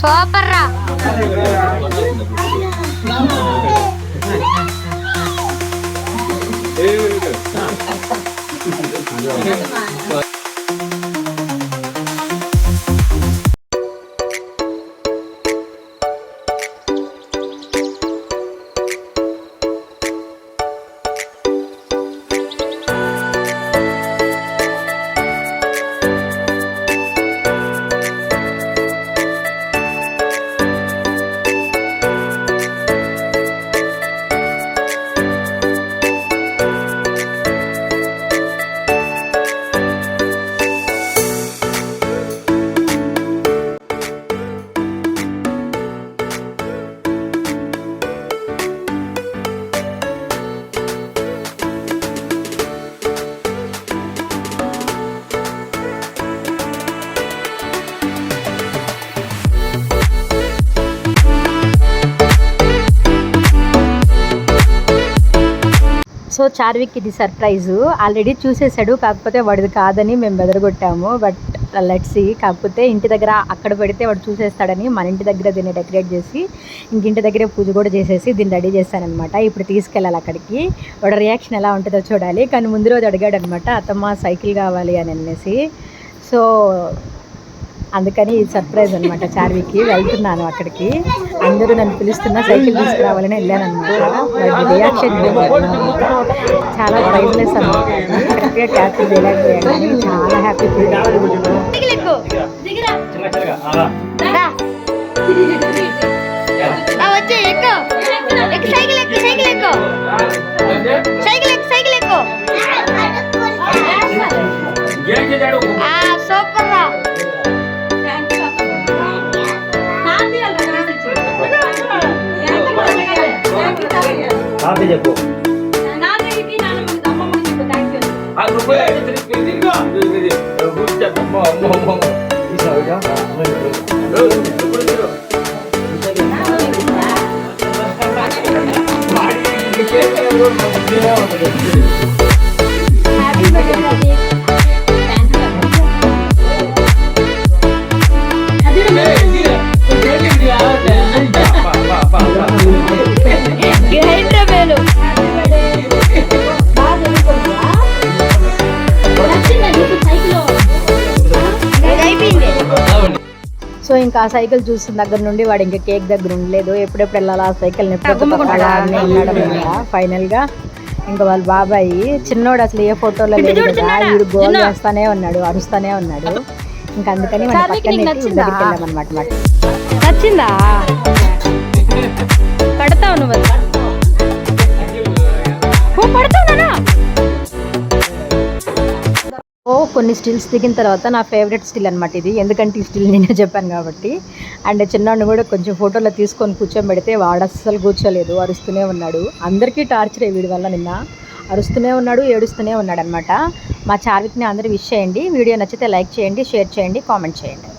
Super రా. So Charvik ఇది surprise. Already చూసేసాడు, కాకపోతే వాడిది కాదని మేము బెదరగొట్టాము. But let's see. కాకపోతే ఇంటి దగ్గర అక్కడ పెడితే వాడు చూసేస్తాడని మన ఇంటి దగ్గర దీన్ని డెకరేట్ చేసి ఇంటి దగ్గరే పూజ కూడా చేసేసి దీన్ని రెడీ చేశానమాట. ఇప్పుడు తీసుకెళ్ళాలి అక్కడికి. వాడు రియాక్షన్ ఎలా ఉంటుందో చూడాలి. కానీ ముందు రోజు అడిగాడు అనమాట, అత్తమ్మ సైకిల్ కావాలి అని అనేసి. సో అందుకని సర్ప్రైజ్ అనమాట చార్వికి. వెళ్తున్నాను అక్కడికి, అందరూ నన్ను పిలుస్తున్నా సైకిల్ తీసుకురావాలని వెళ్ళాను అనమాట. వాడి రియాక్షన్ చాలా ప్రైజ్లెస్ అనమాట. కరెక్ట్గా క్యాప్టెన్ వేయలేకపోయాను కానీ చాలా హ్యాపీ ఫీల్ అయ్యాను. సూపర్ రా. చెప్పు సో ఇంకా ఆ సైకిల్ చూసిన దగ్గర నుండి వాడు ఇంకా కేక్ దగ్గర ఉండలేదు. ఎప్పుడెప్పుడు వెళ్ళాలా ఆ సైకిల్ని ఎప్పుడు ఉన్నాడనమాట. ఫైనల్గా ఇంకా వాళ్ళ బాబాయి చిన్నోడు అసలు ఏ ఫోటోలో లేదు కదా, వీడు గోల్ చేస్తానే ఉన్నాడు, అరుస్తానే ఉన్నాడు. ఇంకా అందుకని మన పక్కన వెళ్ళామన్నమాట. నచ్చిందా? పడతావు నువ్వు, పడతావునా? కొన్ని స్టిల్స్ దిగిన తర్వాత నా ఫేవరెట్ స్టిల్ అనమాట ఇది. ఎందుకంటే ఈ స్టిల్ నేనే చెప్పాను కాబట్టి. అండ్ చిన్నవాడిని కూడా కొంచెం ఫోటోలో తీసుకొని కూర్చోబెడితే వాడు అస్సలు కూర్చోలేదు, అరుస్తూనే ఉన్నాడు. అందరికీ టార్చర్ వీడి వల్ల. నిన్న అరుస్తూనే ఉన్నాడు, ఏడుస్తూనే ఉన్నాడు అనమాట. మా చార్విక్ని అందరూ విష్ చేయండి. వీడియో నచ్చితే లైక్ చేయండి, షేర్ చేయండి, కామెంట్ చేయండి.